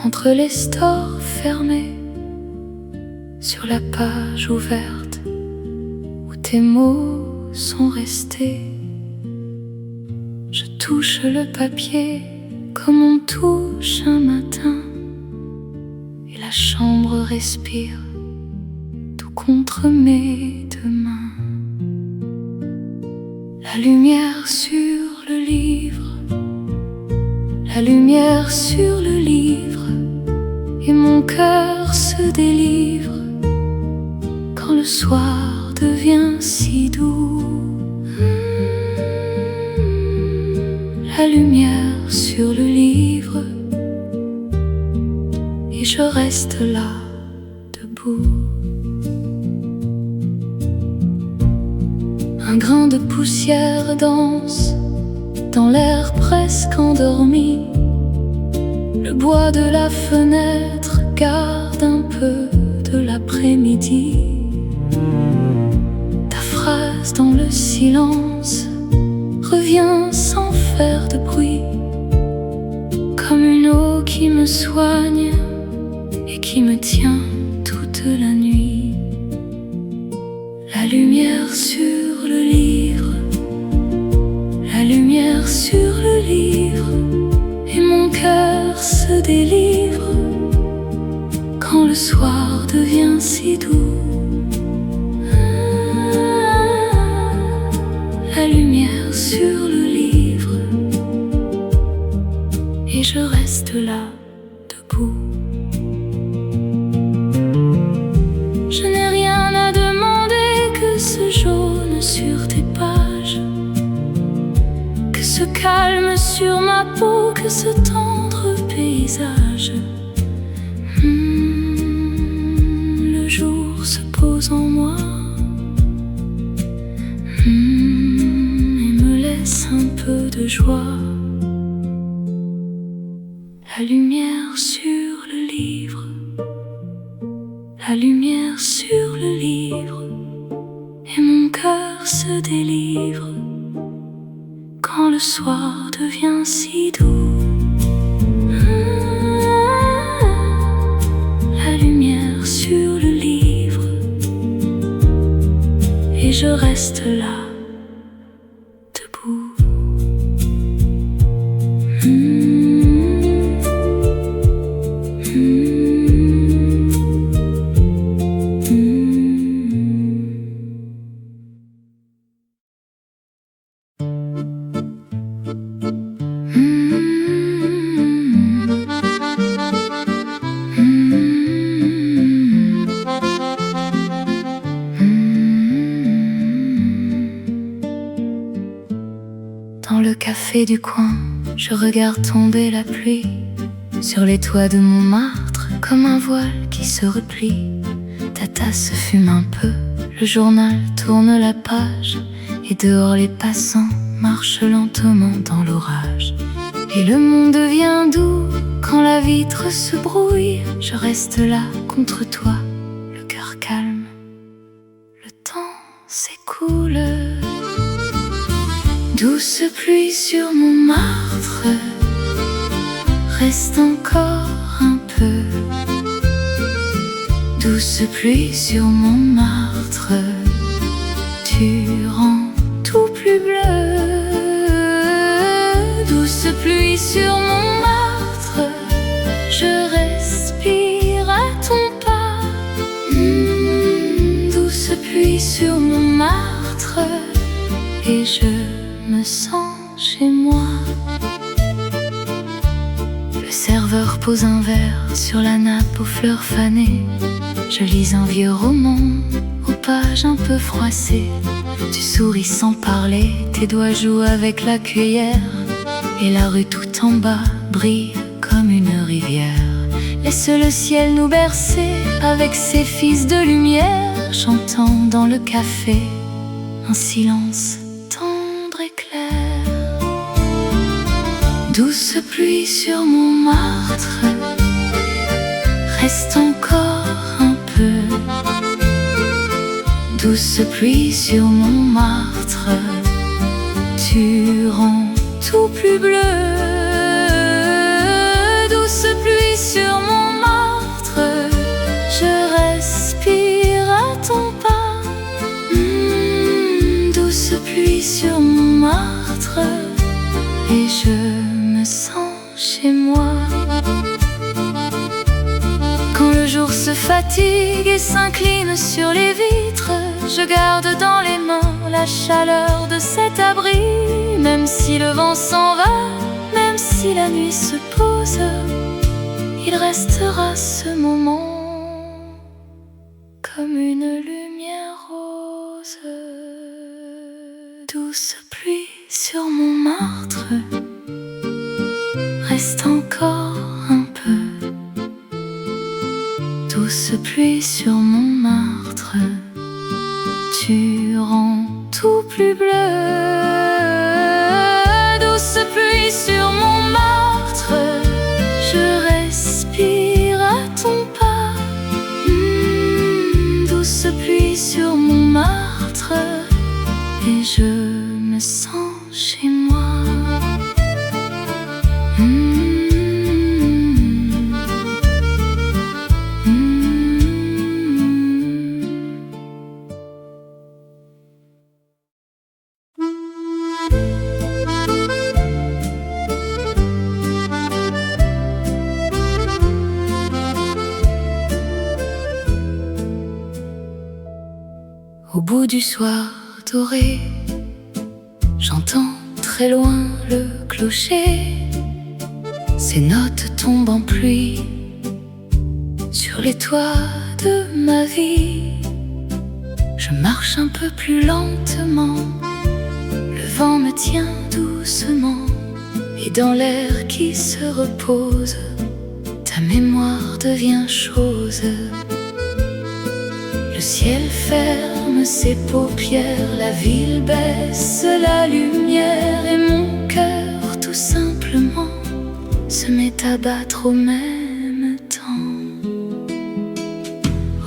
entre les stores fermés, sur la page ouverte où tes mots sont restés. Je touche le papier comme on touche un matin, et la chambre respire tout contre mes deux mains. La lumière sur le livre, la lumière sur le livre, et mon cœur se délivre quand le soir devient si doux. La lumière sur le livre, et je reste là, debout. Un grain de poussière danse dans l'air presque endormi. Le bois de la fenêtre garde un peu de l'après-midi. Ta phrase dans le silence revient sans faire de bruit, comme une eau qui me soigne et qui me tient toute la nuit. La lumière sur le livre, la lumière sur le livre, et mon cœur se délivre quand le soir devient si doux. La lumière sur le livre, et je reste là, debout. Je n'ai rien à demander que ce jaune sur tes pages, que ce calme sur ma peau, que ce tendre paysage. Le jour se pose en moi, et me laisse un peu de joie. La lumière sur le livre, la lumière sur le livre, et mon cœur se délivre quand le soir devient si doux. La lumière sur le livre, et je reste là, debout. Dans le café du coin, je regarde tomber la pluie sur les toits de Montmartre, comme un voile qui se replie. Ta tasse fume un peu, le journal tourne la page, et dehors les passants marchent lentement dans l'orage. Et le monde devient doux quand la vitre se brouille. Je reste là contre toi, le cœur calme. Le temps s'écoule. Douce pluie sur Montmartre, reste encore un peu. Douce pluie sur Montmartre, tu rends tout plus bleu. Douce pluie sur Montmartre, je respire à ton pas. Douce pluie sur Montmartre, et je me sens chez moi. Le serveur pose un verre sur la nappe aux fleurs fanées. Je lis un vieux roman aux pages un peu froissées. Tu souris sans parler, tes doigts jouent avec la cuillère, et la rue tout en bas brille comme une rivière. Laisse le ciel nous bercer avec ses fils de lumière, chantant dans le café un silence tendre et clair. Douce pluie sur Montmartre, reste encore un peu. Douce pluie sur Montmartre, tu rends tout plus bleu. Douce pluie sur chez moi. Quand le jour se fatigue et s'incline sur les vitres, je garde dans les mains la chaleur de cet abri. Même si le vent s'en va, même si la nuit se pose, il restera ce moment comme une lumière rose. Douce pluie sur Montmartre, reste encore un peu. Douce pluie sur Montmartre, tu rends tout plus bleu. Douce pluie sur Montmartre, je respire à ton pas. Douce pluie sur Montmartre, et je me sens chez moi. Au bout du soir doré, j'entends très loin le clocher. Ses notes tombent en pluie sur les toits de ma vie. Je marche un peu plus lentement, le vent me tient doucement, et dans l'air qui se repose, ta mémoire devient chose. Le ciel ferme ses paupières, la ville baisse la lumière, et mon cœur tout simplement se met à battre au même temps.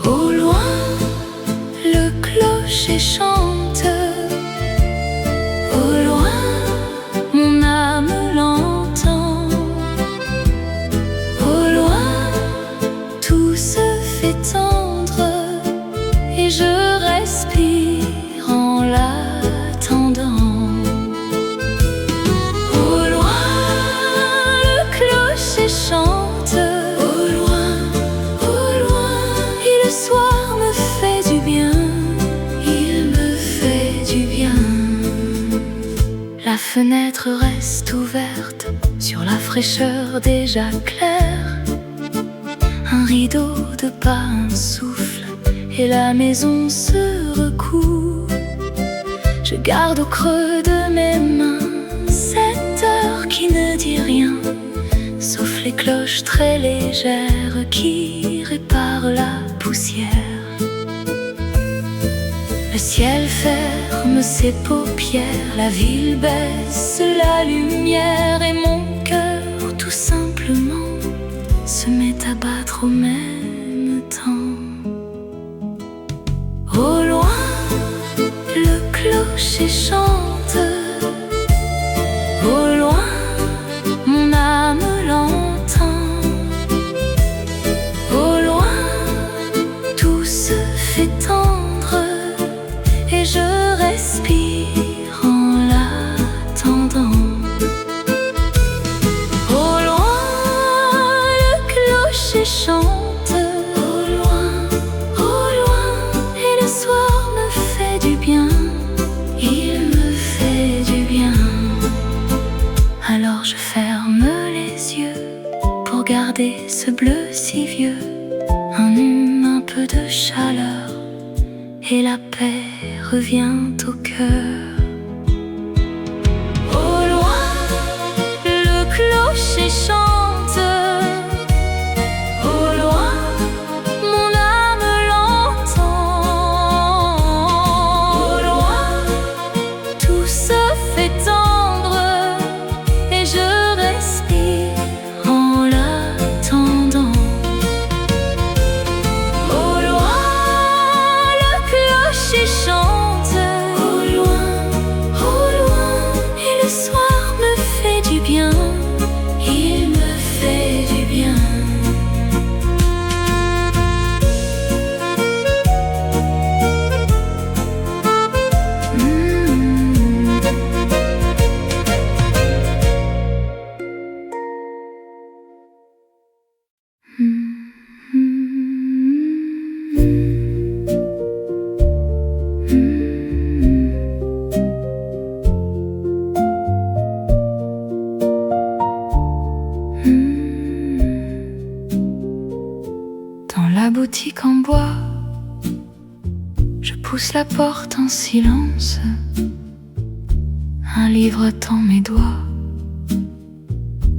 Au loin, le clocher chante. Au loin, mon âme l'entend. Au loin, tout se fait tendre, et je respire en l'attendant. Au loin, le clocher chante. Au loin, et le soir me fait du bien. Il me fait du bien. La fenêtre reste ouverte sur la fraîcheur déjà claire. Un rideau de pas, un souffle, et la maison se recoue. Je garde au creux de mes mains cette heure qui ne dit rien, sauf les cloches très légères qui réparent la poussière. Le ciel ferme ses paupières, la ville baisse la lumière, et mon cœur tout simplement se met à battre au même temps. Au loin, le clocher chante. Au loin, mon âme l'entend. Au loin, tout se fait tendre, et je respire en l'attendant. Au loin, le clocher chante. Alors je ferme les yeux pour garder ce bleu si vieux, un hume, un peu de chaleur, et la paix revient au cœur. Au loin, le clocher chante. Au loin, mon âme l'entend. Au loin, tout se fait tendre, et je respire en l'attendant. Au loin, le clocher chante. Au loin, et le soir me fait du bien. Il me la boutique en bois, je pousse la porte en silence. Un livre attend mes doigts,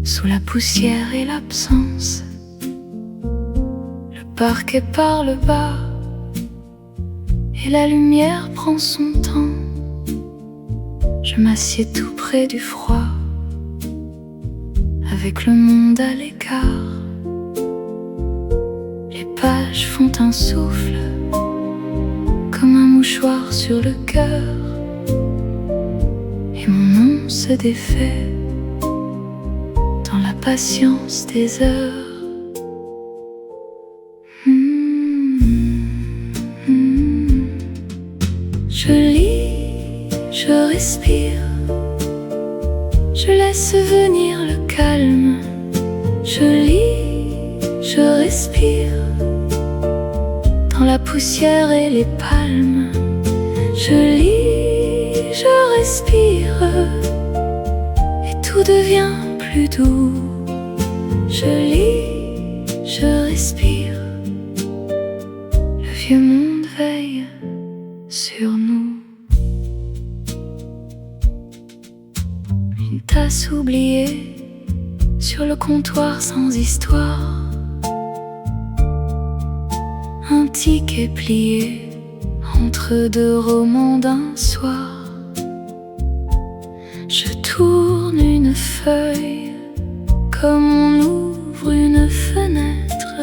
sous la poussière et l'absence. Le parquet par le bas, et la lumière prend son temps. Je m'assieds tout près du froid, avec le monde à l'écart. Les pages font un souffle, comme un mouchoir sur le cœur, et mon nom se défait dans la patience des heures. Je lis, je respire, je laisse venir le calme. Je lis, je respire, dans la poussière et les palmes. Je lis, je respire, et tout devient plus doux. Je lis, je respire, le vieux monde veille sur nous. Une tasse oubliée sur le comptoir sans histoire, un ticket plié entre deux romans d'un soir. Je tourne une feuille comme on ouvre une fenêtre.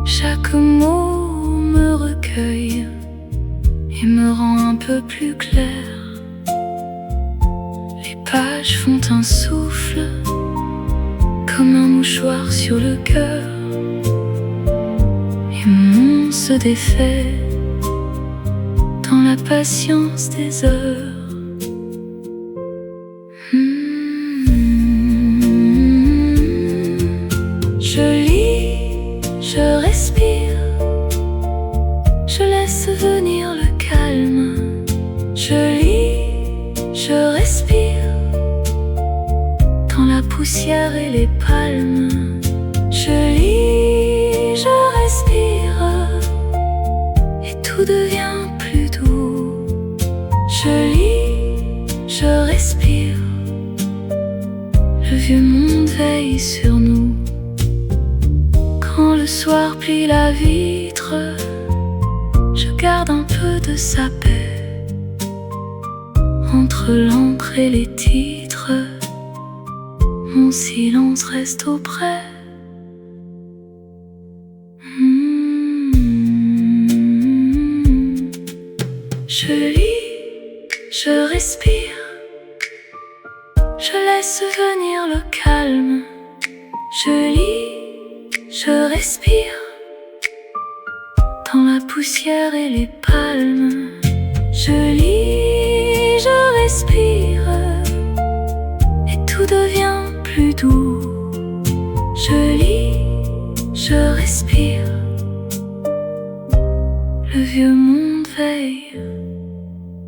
Chaque mot me recueille et me rend un peu plus clair. Les pages font un souffle, comme un mouchoir sur le cœur, et mon monde se défait dans la patience des heures. Je lis, je respire, je laisse venir le calme. Je lis, je respire, dans la poussière et les palmes. Je lis, je respire, et tout devient plus doux. Je lis, je respire, le vieux monde veille sur nous. Quand le soir plie la vitre, je garde un peu de sa paix. Entre l'encre et les titres, mon silence reste auprès. Je lis, je respire, je laisse venir le calme. Je lis, je respire, dans la poussière et les palmes. Je lis, je respire, et tout devient plus doux. Je lis, je respire, le vieux monde veille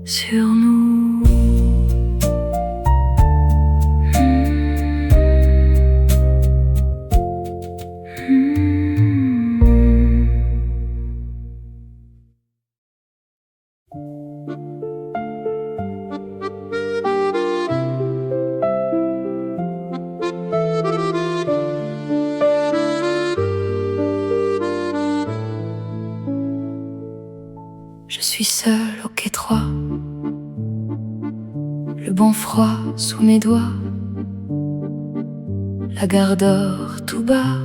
sur nous. Je suis seule au quai 3, le banc froid sous mes doigts, la gare d'or tout bas,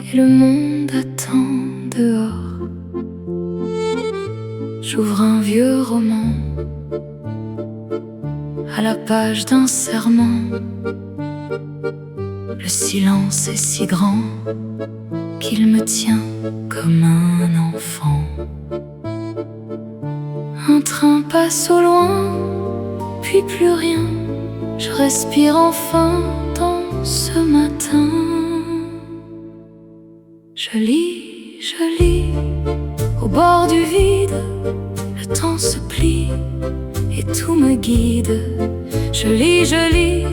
et le monde attend dehors. J'ouvre un vieux roman, à la page d'un serment. Le silence est si grand qu'il me tient comme un enfant. Un train passe au loin, puis plus rien. Je respire enfin dans ce matin. Je lis, au bord du vide. Le temps se plie et tout me guide. Je lis,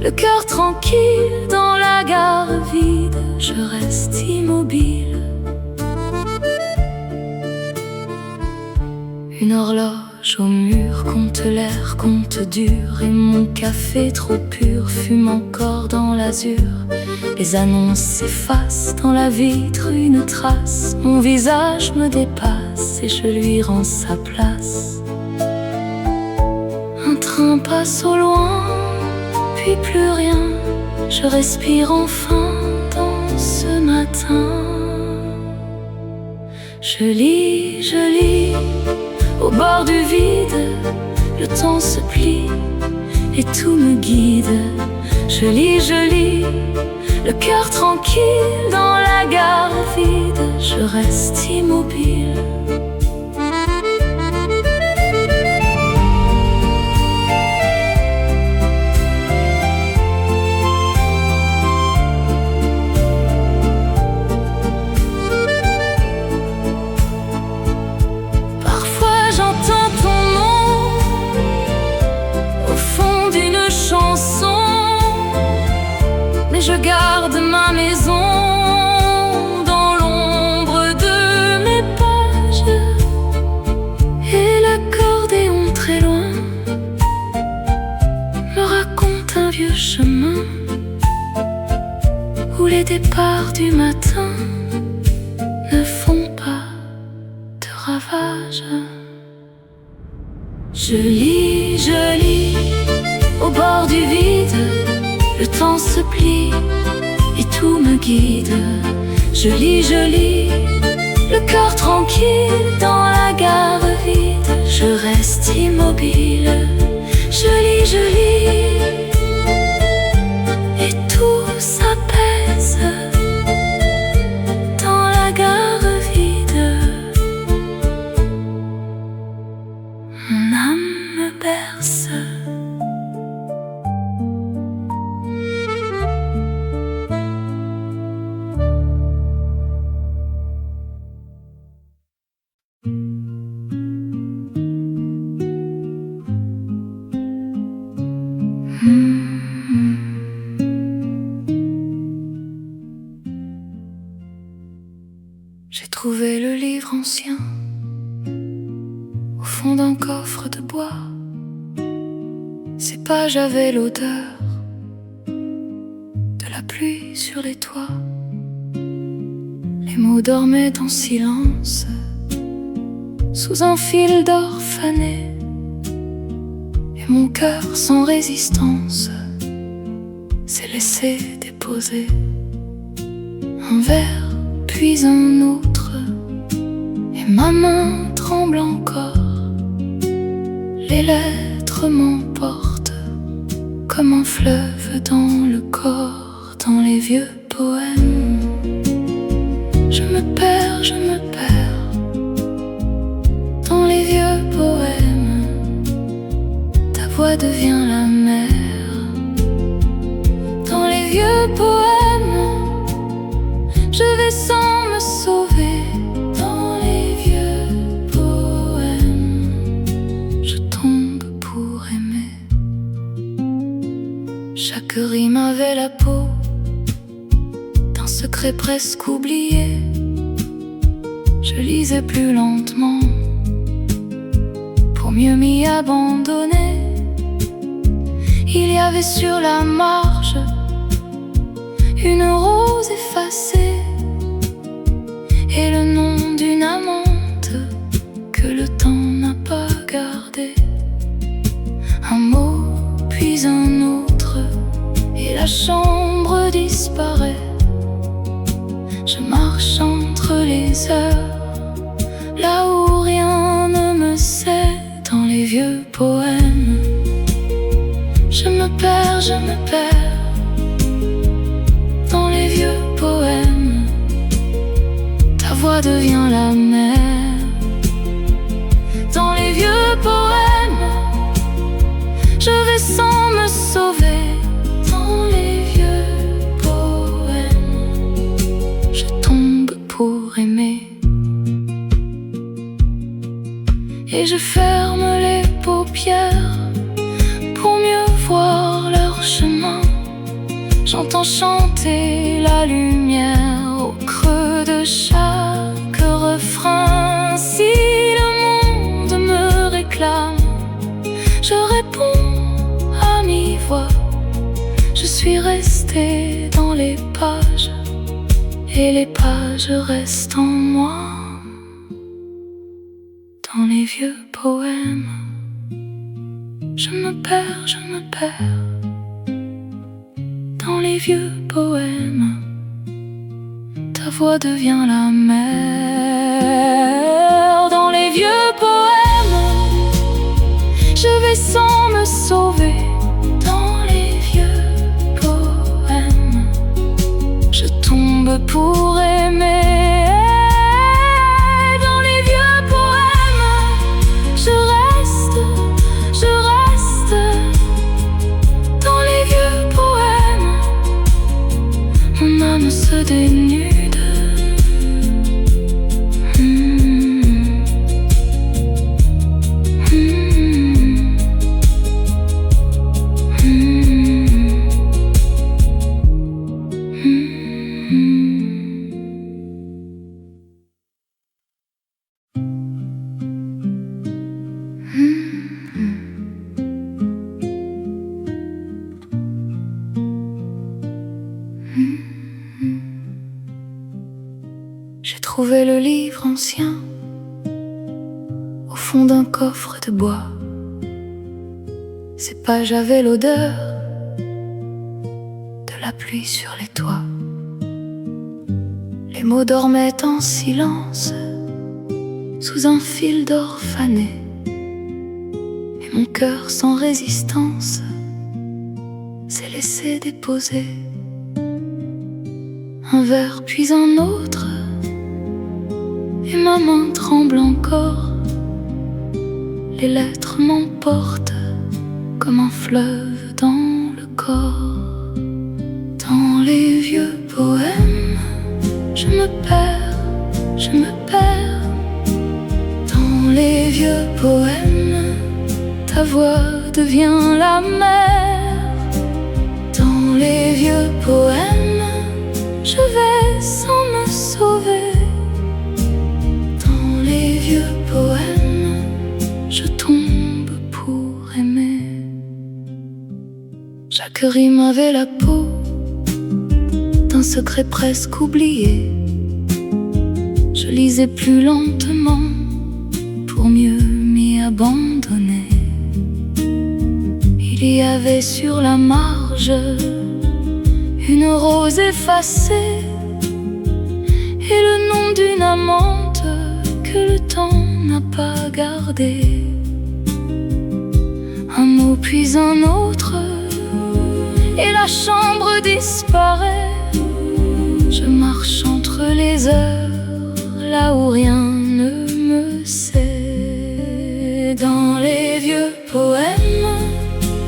le cœur tranquille dans la gare vide. Je reste immobile Une horloge au mur compte l'air, compte dur. Et mon café trop pur fume encore dans l'azur. Les annonces s'effacent dans la vitre une trace. Mon visage me dépasse et je lui rends sa place. Un train passe au loin, puis plus rien. Je respire enfin dans ce matin. Je lis, au bord du vide. Le temps se plie et tout me guide. Je lis, le cœur tranquille dans la gare vide. Je reste immobile. Je garde ma maison dans l'ombre de mes pages. Et l'accordéon très loin me raconte un vieux chemin où les départs du matin ne font pas de ravages. Je lis, au bord du vide. Le temps se plie et tout me guide. Je lis, le cœur tranquille dans la gare vide. Je reste immobile. Je lis, et tout s'apaise dans la gare vide. Mon âme me berce. J'ai trouvé le livre ancien au fond d'un coffre de bois. Ces pages avaient l'odeur de la pluie sur les toits. Les mots dormaient en silence sous un fil d'or fané. Et mon cœur sans résistance s'est laissé déposer. Un verre puis un autre, et ma main tremble encore. Les lettres m'emportent comme un fleuve dans le corps, dans les vieux poèmes. Je me perds dans les vieux poèmes. Ta voix devient la mer. Dans les vieux poèmes, je vais sans me sauver. Dans les vieux poèmes, je tombe pour aimer. Chaque rime avait la peau d'un secret presque oublié. Je lisais plus lentement pour mieux m'y abandonner. Il y avait sur la marge une rose effacée et le nom d'une amante que le temps n'a pas gardé. Un mot puis un autre et la chambre disparaît. Je marche entre les heures, là où rien ne me sait. Dans les vieux poèmes, je me perds dans les vieux poèmes. Ta voix devient la mer. Dans les vieux poèmes, je vais sans me sauver. Dans les vieux poèmes, je tombe pour aimer. Et je ferme les paupières pour mieux voir leur chemin. J'entends chanter la lumière au creux de chaque refrain. Si le monde me et les pages restent en moi. Dans les vieux poèmes, je me perds. Dans les vieux poèmes, ta voix devient la mer. Dans les vieux poèmes, je vais sans me sauver. Dans les vieux poèmes, je tombe pour aimer. Dans les vieux poèmes, je reste. Dans les vieux poèmes, mon âme se dénude. J'ai trouvé le livre ancien au fond d'un coffre de bois. Ces pages avaient l'odeur de la pluie sur les toits. Les mots dormaient en silence sous un fil d'or fané, et mon cœur sans résistance s'est laissé déposer. Un vers puis un autre, et ma main tremble encore. Les lettres m'emportent comme un fleuve dans le corps. Dans les vieux poèmes, je me perds. Dans les vieux poèmes, ta voix devient la mer. Dans les vieux poèmes, je vais sans me sauver. Dans les vieux poèmes, je tombe pour aimer. Chaque rime avait la peau d'un secret presque oublié. Je lisais plus lentement pour mieux m'y abandonner. Il y avait sur la marge une rose effacée et le nom d'une amante que le temps n'a pas gardé. Un mot puis un autre, et la chambre disparaît. Je marche entre les heures, là où rien ne me sait. Dans les vieux poèmes,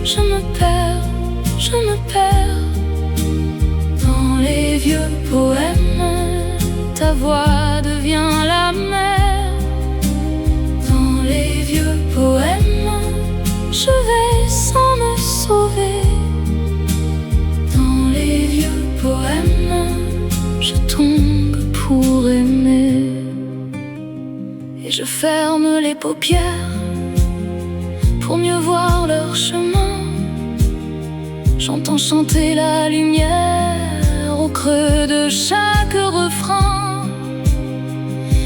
je me perds. Dans les vieux poèmes, ta voix devient la mer. Dans les vieux poèmes, je vais sans me sauver. Dans les vieux poèmes, je tombe pour aimer. Et je ferme les paupières pour mieux voir leur chemin. J'entends chanter la lumière au creux de chaque refrain.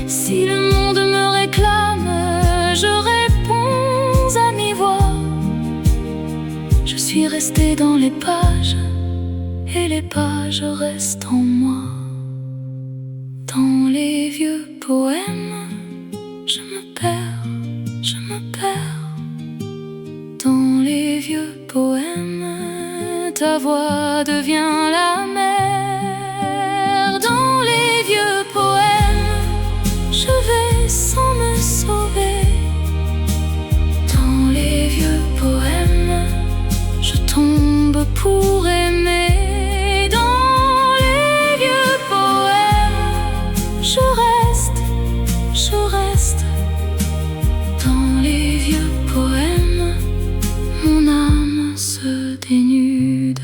Si le monde me réclame, je réponds à mi-voix. Je suis restée dans les pages, et les pages restent en moi. Dans les vieux poèmes, je me perds. Dans les vieux poèmes, ta voix devient la mer. Dans les vieux poèmes, je vais sans me sauver. Dans les vieux poèmes, je tombe pour aimer. Dans les vieux poèmes, je reste. Dans les vieux poèmes, mon âme se dénude.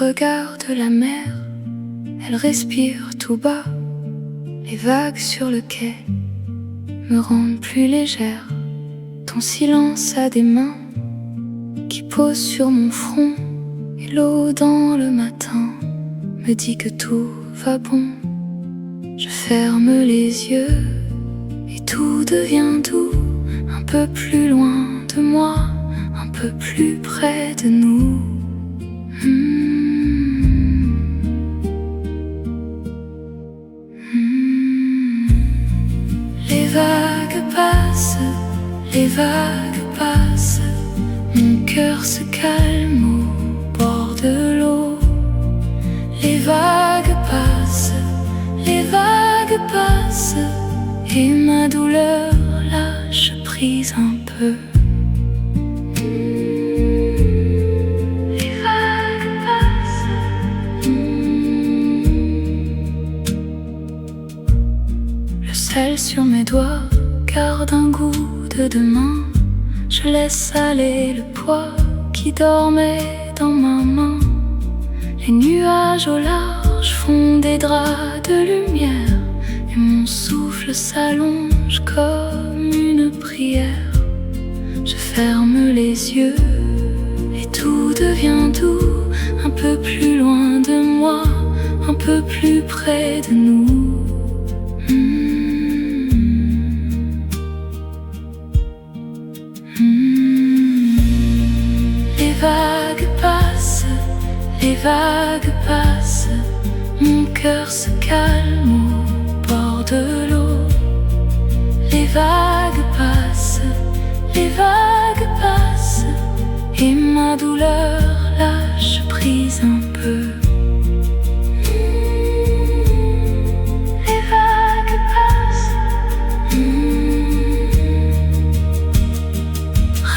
regarde la mer, elle respire tout bas. Les vagues sur le quai me rendent plus légère. Ton silence a des mains qui posent sur mon front, et l'eau dans le matin me dit que tout va bon. Je ferme les yeux et tout devient doux, un peu plus loin de moi, un peu plus près de nous. Les vagues passent, les vagues passent, mon cœur se calme au bord de l'eau. Les vagues passent, les vagues passent, et ma douleur lâche prise un peu. Les vagues passent. Le sel sur mes doigts garde un goût de demain. Je laisse aller le poids qui dormait dans ma main. Les nuages au large font des draps de lumière, et mon souffle s'allonge comme une prière. Je ferme les yeux et tout devient doux, un peu plus loin de moi, un peu plus près de nous. Les vagues passent, les vagues passent, mon cœur se calme au bord de l'eau. Les vagues passent, les vagues passent, et ma douleur lâche prise un peu. Les vagues passent.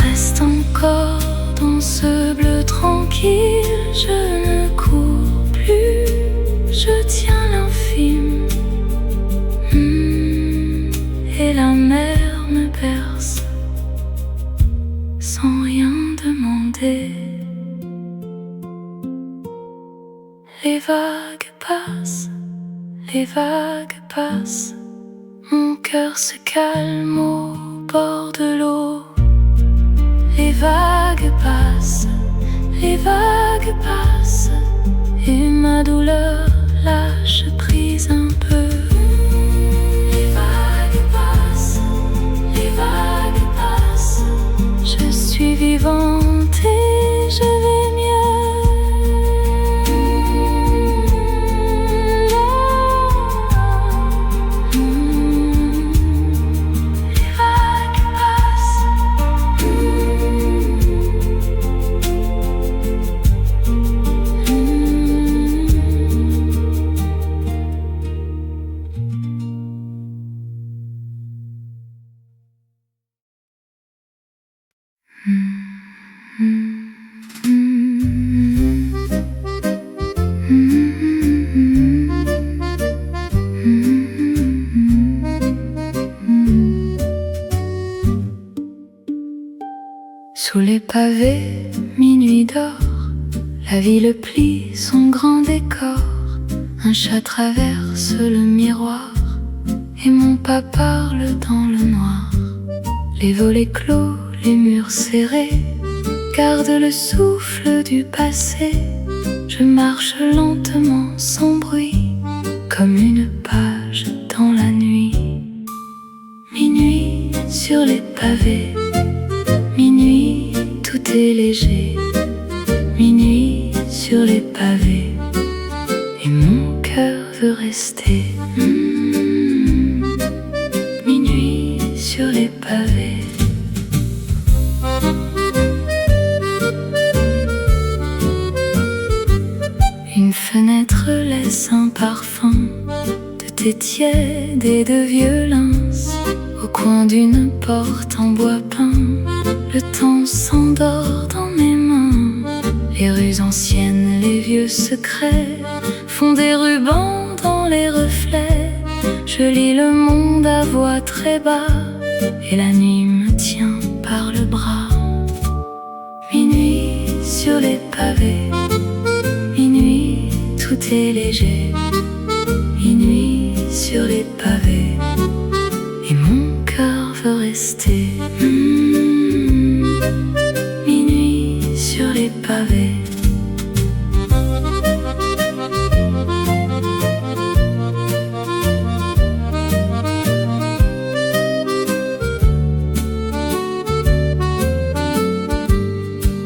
Reste encore dans ce bleu tranquille, je ne cours plus, je tiens l'infime. Et la mer me berce sans rien demander. Les vagues passent, les vagues passent, mon cœur se calme au bord de l'eau. Les vagues passent, les vagues passent, et ma douleur lâche prise un peu. Les vagues passent, les vagues passent, je suis vivante et je vais mieux. Les vagues passent. Sous les pavés, minuit dort, la ville plie son grand décor. Un chat traverse le miroir, et mon pas parle dans le noir. Les volets clos, les murs serrés, gardent le souffle du passé. Je marche lentement sans bruit, comme une page dans la nuit. Minuit sur les pavés, minuit tout est léger. Minuit sur les pavés, et mon cœur veut rester. Minuit sur les pavés. Une fenêtre laisse un parfum de thé tiède et de violence. Au coin d'une porte en bois peint, le temps s'endort dans mes mains. Les rues anciennes, les vieux secrets font des rubans dans les reflets. Je lis le monde à voix très bas, et la nuit me tient par le bras. Minuit sur les pavés, minuit tout est léger. Minuit sur les pavés, et mon cœur veut rester. Minuit sur les pavés.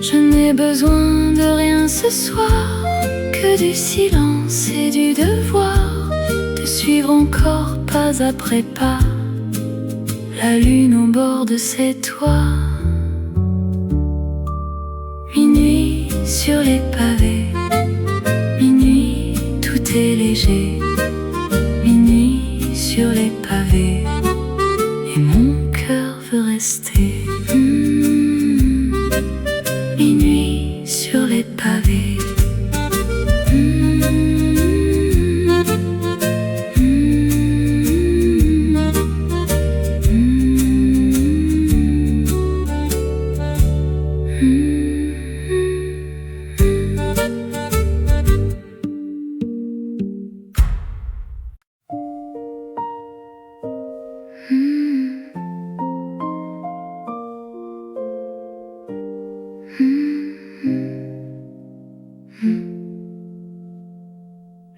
Je n'ai besoin de rien ce soir, que du silence et du devoir de suivre encore pas après pas la lune au bord de ses toits. Minuit sur les pavés, minuit tout est léger. Minuit sur les pavés, et mon cœur veut rester. Minuit sur les pavés.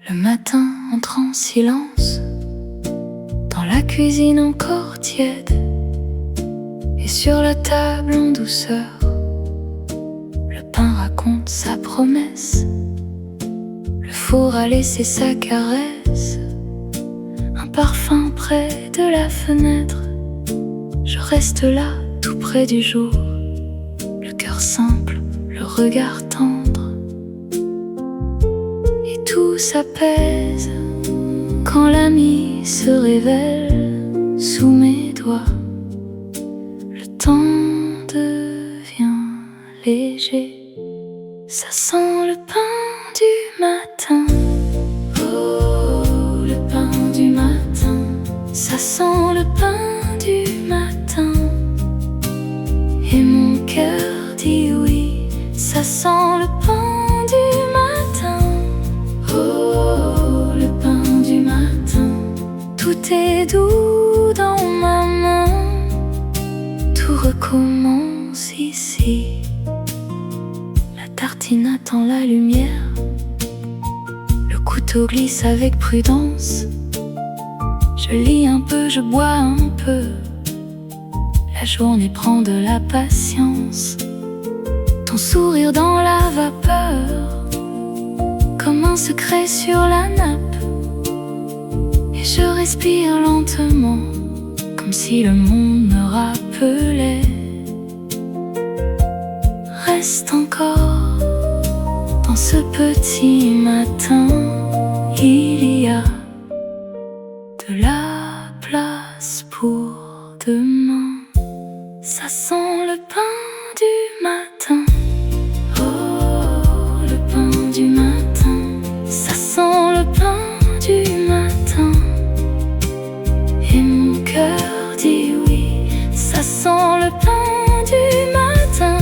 Le matin entre en silence, dans la cuisine encore tiède, et sur la table en douceur, le pain raconte sa promesse. Le four a laissé sa caresse, un parfum près de la fenêtre. Je reste là, tout près du jour, le cœur simple, le regard tendre. Et tout s'apaise quand l'ami se révèle sous mes doigts. Le temps devient léger, ça sent le pain du matin. Oh, le pain du matin, ça sent le pain du matin. Et mon cœur dit oui, ça sent le pain du matin. Oh, le pain du matin, tout est doux dans ma main. Tout recommence ici. La tartine attend la lumière, le couteau glisse avec prudence. Je lis un peu, je bois un peu. La journée prend de la patience. Ton sourire dans la vapeur, comme un secret sur la nappe. Et je respire lentement, comme si le monde me rappelait. Reste encore dans ce petit matin, il y a de la place pour demain. Ça sent le pain du matin. Oh, le pain du matin, ça sent le pain du matin. Et mon cœur dit oui, ça sent le pain du matin.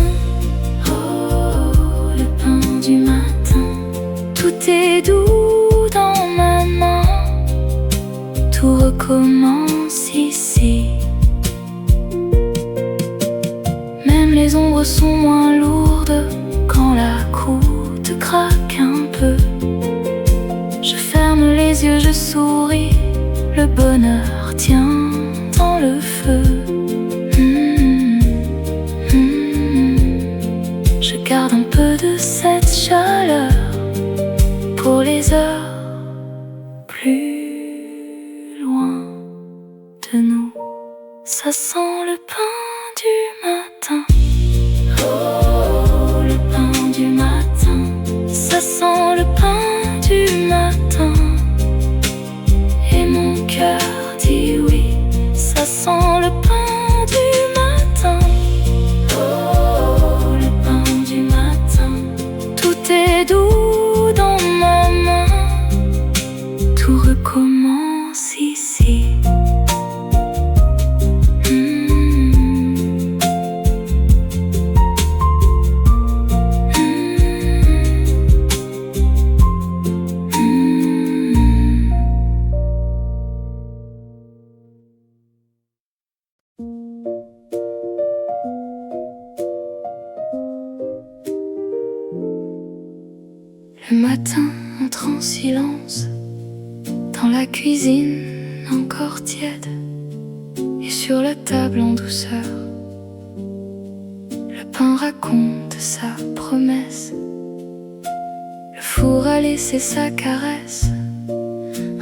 Oh, le pain du matin, tout est doux dans ma main. Tout recommence ici. Même les ombres sont moins lourdes quand la croûte craque un peu. Je ferme les yeux, je souris, le bonheur tient dans le feu. Je garde un peu de cette chaleur pour les heures plus loin de nous. Ça sent le pain du matin. Oh, le pain du matin, ça sent le pain du matin. Et mon cœur dit oui, ça sent le pain du matin. Oh, le pain du matin, tout est doux dans ma main. Tout recommence ici. silence, dans la cuisine encore tiède, et sur la table en douceur, le pain raconte sa promesse, le four a laissé sa caresse,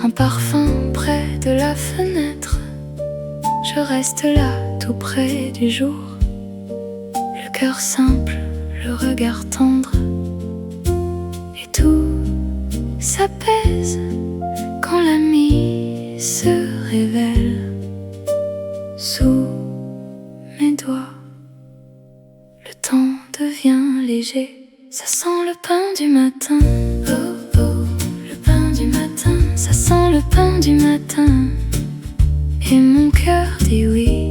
un parfum près de la fenêtre. Je reste là tout près du jour, le cœur simple, le regard tendre, et tout s'apaise quand l'ami se révèle sous mes doigts. Le temps devient léger, ça sent le pain du matin. Oh oh, le pain du matin, ça sent le pain du matin. Et mon cœur dit oui.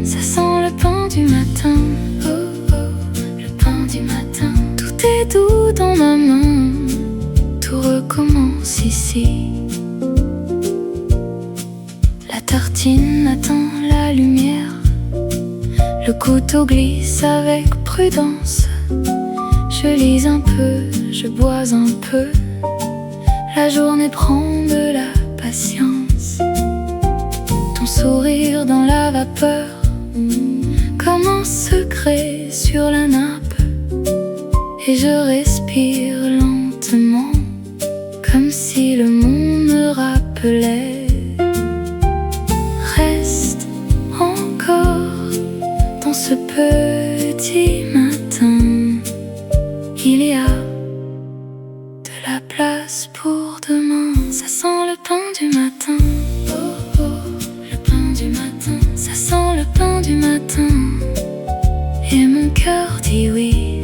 Ça sent le pain du matin. Oh oh, le pain du matin. Tout est doux dans ma main. Tout recommence ici. La tartine attend la lumière. Le couteau glisse avec prudence. Je lis un peu, je bois un peu. La journée prend de la patience. Ton sourire dans la vapeur, comme un secret sur la nappe. Et je respire lentement, comme si le monde me rappelait. Reste encore dans ce petit matin. Il y a de la place pour demain. Ça sent le pain du matin. Oh oh, le pain du matin. Ça sent le pain du matin. Et mon cœur dit oui.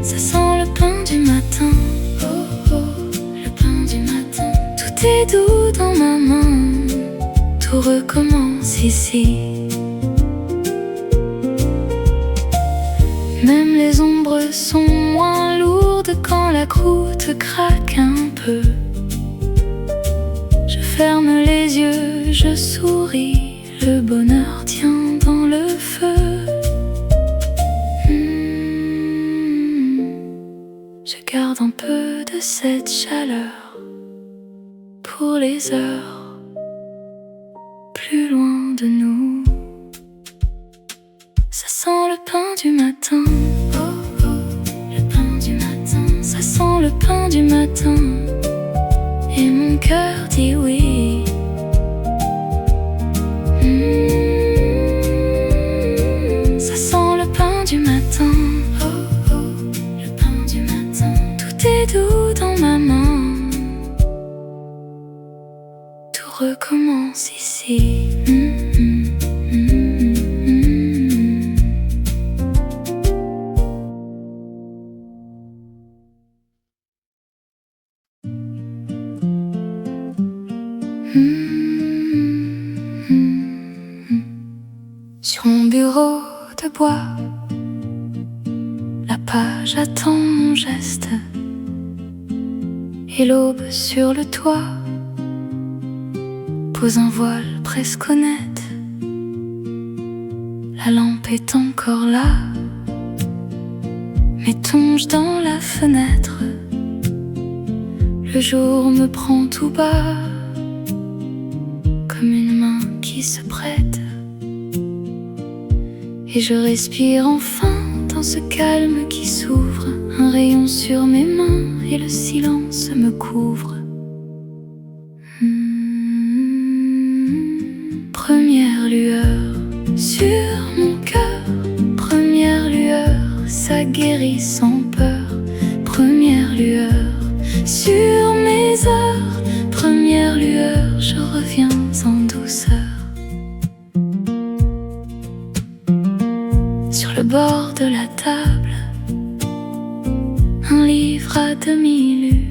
Ça sent le pain du matin. Oh oh, le pain du matin. Tout est doux dans ma main. Tout recommence ici. Même les ombres sont moins lourdes quand la croûte craque un peu. Je ferme les yeux, je souris, le bonheur tient dans le feu. Je garde un peu de cette chaleur pour les heures plus loin de nous. Ça sent le pain du matin. Oh oh, le pain du matin. Ça sent le pain du matin. Et mon cœur dit oui. Ça sent le pain du matin. Oh oh, le pain du matin. Tout est doux dans ma main. Tout recommence ici. Sur mon bureau de bois, la page attend mon geste. Et l'aube sur le toit pose un voile presque honnête. La lampe est encore là, m'étonge dans la fenêtre. Le jour me prend tout bas, comme une main qui se prête. Et je respire enfin dans ce calme qui s'ouvre. Un rayon sur mes mains et le silence me couvre. Première lueur sur mon cœur. Première lueur, ça guérit sans peur. Première lueur sur mes heures. Première lueur, je reviens en douceur. Sur le bord de la table, un livre à demi lu,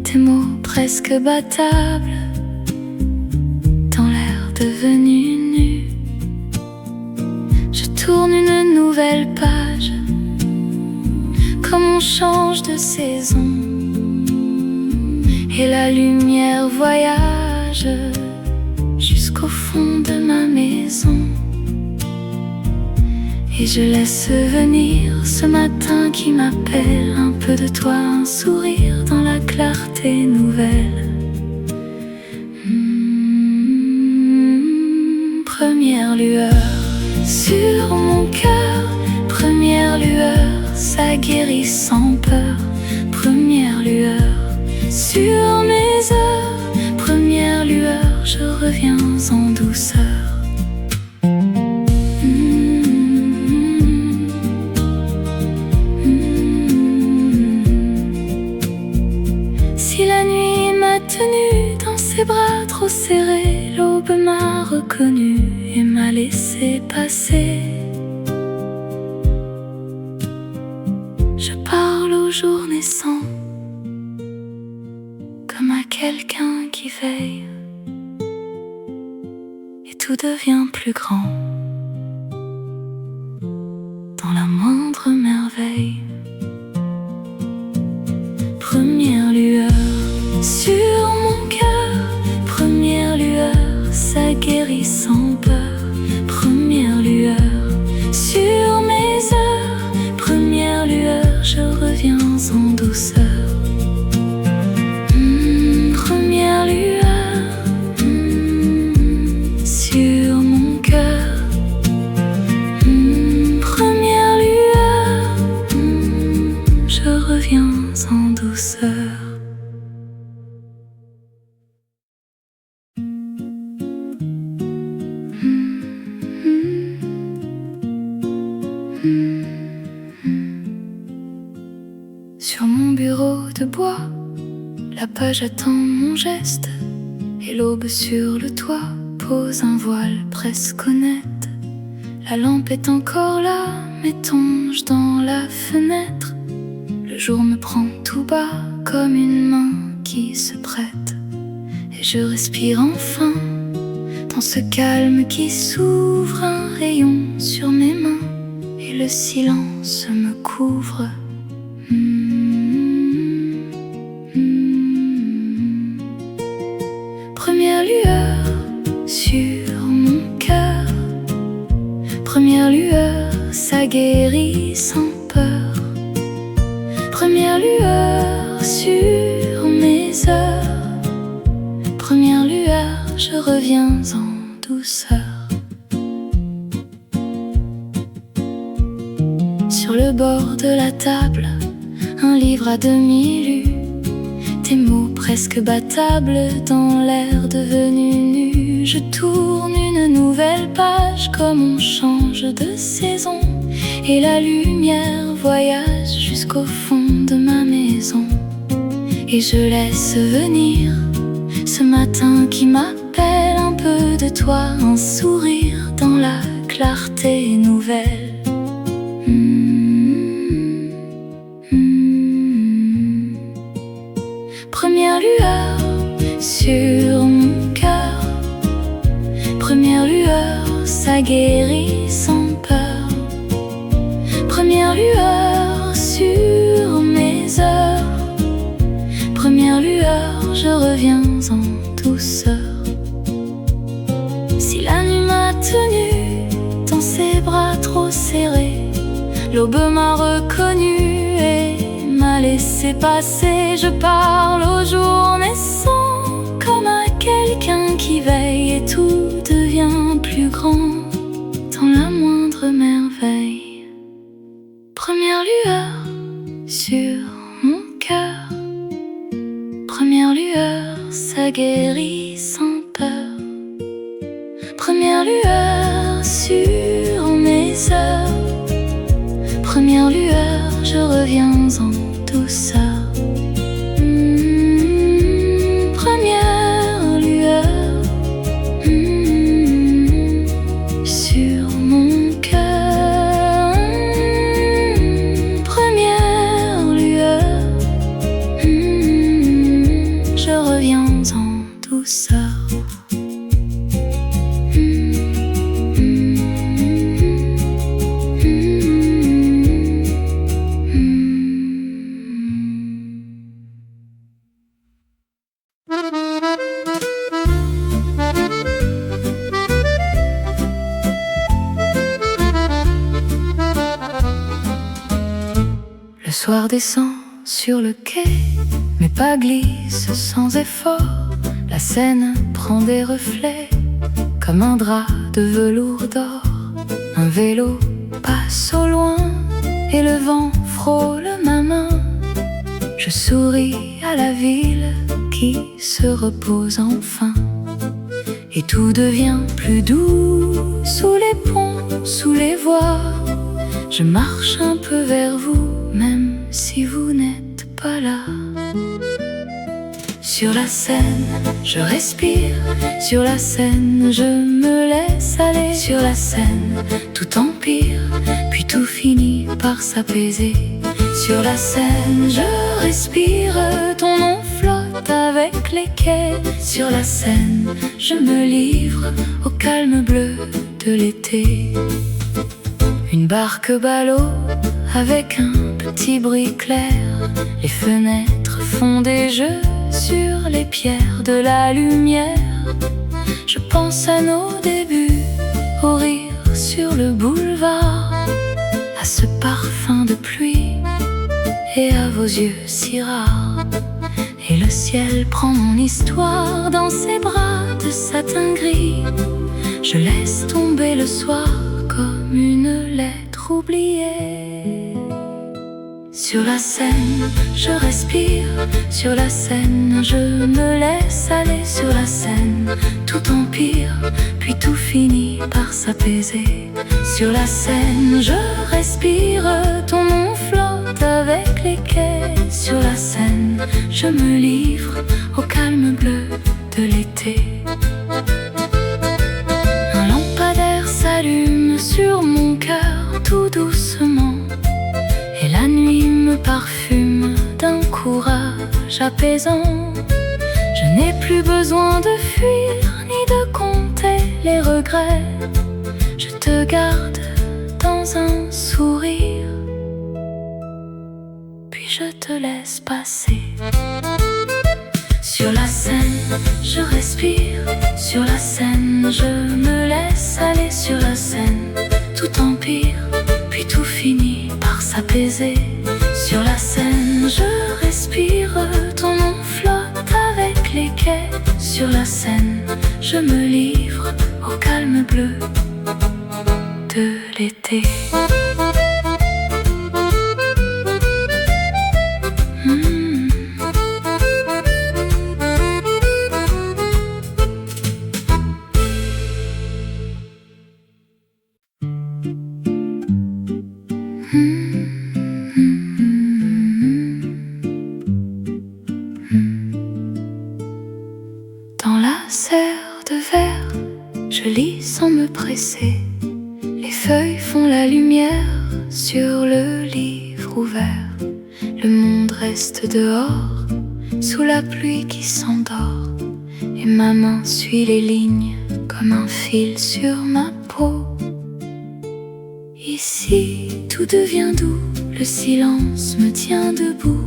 des mots presque battables dans l'air devenu nu. Je tourne une nouvelle page, comme on change de saison, et la lumière voyage jusqu'au fond de ma maison. Et je laisse venir ce matin qui m'appelle, un peu de toi, un sourire dans la clarté nouvelle. Première lueur sur mon cœur, première lueur, ça guérit sans peur. Première lueur sur mes heures, première lueur, je reviens en douceur. Si la nuit m'a tenue dans ses bras trop serrés, l'aube m'a reconnu et m'a laissé passer. Je parle au jour naissant comme à quelqu'un qui veille, et tout devient plus grand dans la moindre merveille. Première lueur sur mon cœur, première lueur, ça guérit sans peur. Première lueur sur mes heures, première lueur, je reviens en douceur. Première lueur sur mon cœur, première lueur, je reviens en douceur. Sur mon bureau de bois, la page attend mon geste, et l'aube sur le toit pose un voile presque honnête. La lampe est encore là, m'étonge dans la fenêtre. Le jour me prend tout bas comme une main qui se prête, et je respire enfin dans ce calme qui s'ouvre, un rayon sur mes mains, et le silence me couvre. Première lueur sur mon cœur, première lueur, ça guérit sans peur. Première lueur sur mes heures, première lueur, je reviens en douceur. Sur le bord de la table, un livre à demi lu, des mots presque battables dans l'air devenu nu. Je tourne une nouvelle page comme on change de saison, et la lumière voyage jusqu'au fond de ma maison. Et je laisse venir ce matin qui m'appelle, un peu de toi, un sourire dans la clarté nouvelle. Première lueur sur mon cœur, première lueur, ça guérit sans peur. Première lueur sur mes heures, première lueur, je reviens en douceur. Si la nuit m'a tenue dans ses bras trop serrés, l'aube m'a reconnu et m'a laissé passer. Je parle au jour naissant comme à quelqu'un qui veille, et tout devient plus grand dans la moindre merveille. Première lueur sur mon cœur, première lueur, ça guérit sans peur. Première lueur sur mes heures, première lueur, je reviens en douceur. Première lueur sur mon cœur, première lueur, je reviens en douceur. Le soir descend sur le quai, mes pas glissent sans effort. La Seine prend des reflets comme un drap de velours d'or. Un vélo passe au loin et le vent frôle ma main. Je souris à la ville qui se repose enfin. Et tout devient plus doux sous les ponts, sous les voies. Je marche un peu vers vous, même si vous n'êtes pas là. Sur la Seine, je respire. Sur la Seine, je me laisse aller. Sur la Seine, tout empire, puis tout finit par s'apaiser. Sur la Seine, je respire. Ton nom flotte avec les quais. Sur la Seine, je me livre au calme bleu de l'été. Une barque ballot avec un petit bruit clair. Les fenêtres font des jeux sur les pierres de la lumière. Je pense à nos débuts, au rire sur le boulevard, à ce parfum de pluie et à vos yeux si rares. Et le ciel prend mon histoire dans ses bras de satin gris. Je laisse tomber le soir comme une lettre oubliée. Sur la Seine, je respire. Sur la Seine, je me laisse aller. Sur la Seine, tout empire, puis tout finit par s'apaiser. Sur la Seine, je respire. Ton nom flotte avec les quais. Sur la Seine, je me livre au calme bleu de l'été. Un lampadaire s'allume sur mon cœur tout doucement. Et la nuit me parfume d'un courage apaisant. Je n'ai plus besoin de fuir ni de compter les regrets. Je te garde dans un sourire, puis je te laisse passer. Sur la Seine, je respire. Sur la Seine, je me laisse aller. Sur la Seine, tout empire, puis tout finit par s'apaiser. Sur la Seine, je respire. Ton nom flotte avec les quais. Sur la Seine, je me livre au calme bleu de l'été. Dans la serre de verre, je lis sans me presser. Les feuilles font la lumière sur le livre ouvert. Le monde reste dehors, sous la pluie qui s'endort. Et ma main suit les lignes comme un fil sur ma peau. Ici, tout devient doux, le silence me tient debout.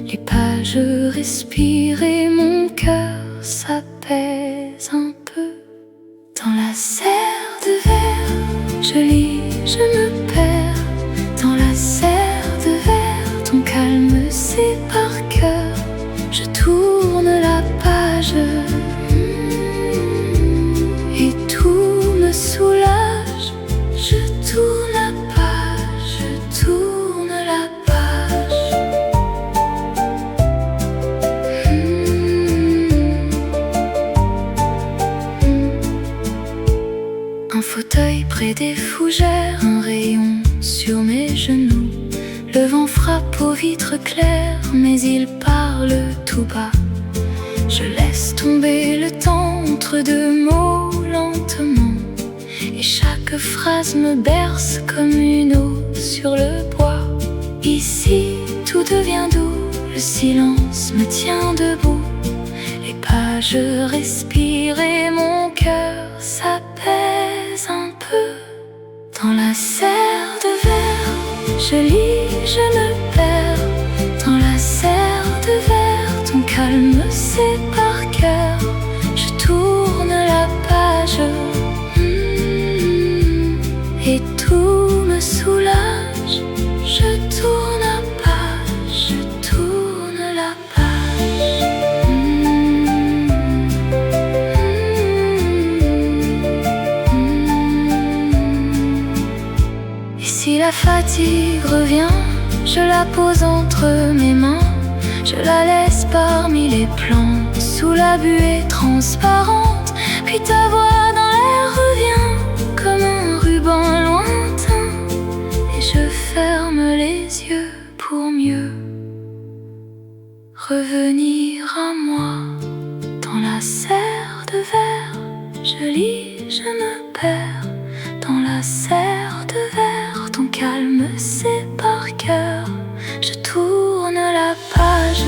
Les pages respirent et mon cœur s'apaise un peu. Dans la serre de verre, je lis, je me perds. Dans la serre de verre, ton calme c'est par cœur. Je tourne la page et tout me soulage. Je tourne la page, je tourne la page. Un fauteuil près des fougères, un rayon sur mes genoux. Le vent frappe aux vitres claires, mais il parle tout bas. Je laisse tomber le temps entre deux mots lentement. Et chaque phrase me berce comme une eau sur le bois. Ici, tout devient doux, le silence me tient debout. Les pages respirent et mon cœur s'apaise un peu. Dans la serre de verre, je lis, je me perds. Dans la serre de verre, ton calme c'est par cœur. Je tourne la page et tout me soulage. Je tourne la page. poésie revient, je la pose entre mes mains, je la laisse parmi les plantes, sous la buée transparente. Puis ta voix dans l'air revient, comme un ruban lointain, et je ferme les yeux pour mieux revenir à moi. Dans la serre de verre, je lis, je me perds. Dans la serre de verre, ton calme c'est par cœur. Je tourne la page,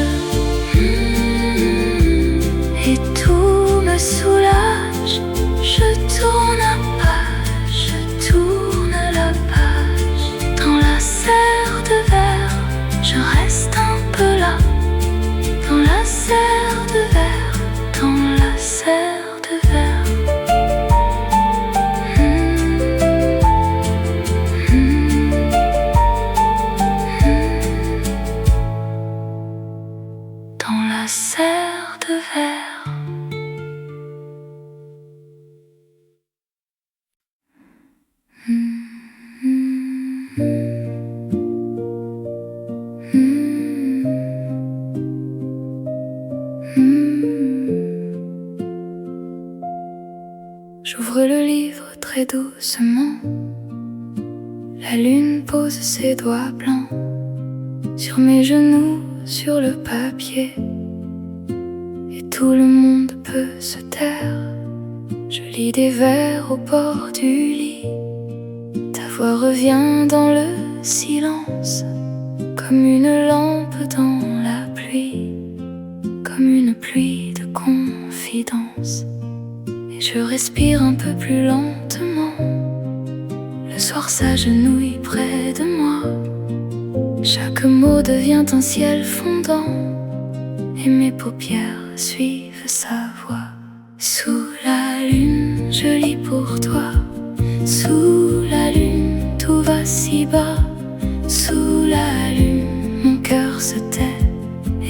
et tout me soulage. Je tourne la page, je tourne la page. Dans la serre de verre, je reste un peu là. Dans la serre de verre, dans la serre de verre. Dans la serre de verre. J'ouvre le livre très doucement. La lune pose ses doigts blancs sur mes genoux, sur le papier, et tout le monde peut se taire. Je lis des vers au bord du lit. Ta voix revient dans le silence, comme une lampe dans la pluie, comme une pluie de confidence. Et je respire un peu plus lentement. Le soir s'agenouille près de moi. Chaque mot devient un ciel fondant, et mes paupières suivent sa voix. Sous la lune, je lis pour toi. Sous la lune, tout va si bas. Sous la lune, mon cœur se tait,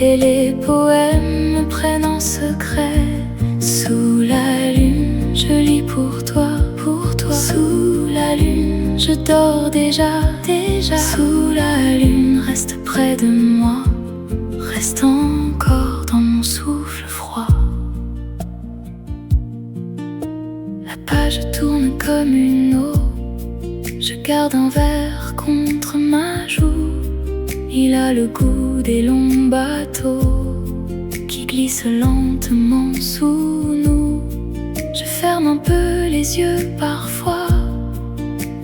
et les poèmes me prennent en secret. Sous la lune, je lis pour toi, pour toi. Sous la lune, je dors déjà, déjà. Sous la lune, reste près de moi, reste encore dans mon souffle froid. La page tourne comme une eau, je garde un verre contre ma joue. Il a le goût des longs bateaux qui glissent lentement sous nous. Je ferme un peu les yeux parfois,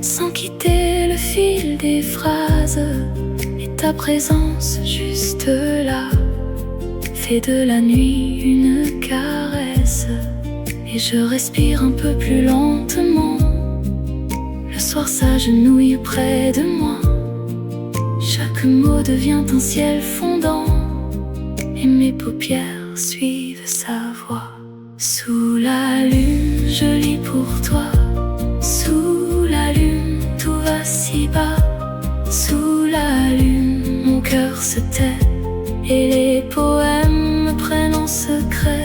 sans quitter le fil des phrases. Et ta présence juste là fait de la nuit une caresse. Et je respire un peu plus lentement. Le soir s'agenouille près de moi. Chaque mot devient un ciel fondant, et mes paupières suivent sa voix. Sous la lune, je lis pour toi. Sous la lune, tout va si bas. Sous la lune, mon cœur se tait, et les poèmes me prennent en secret.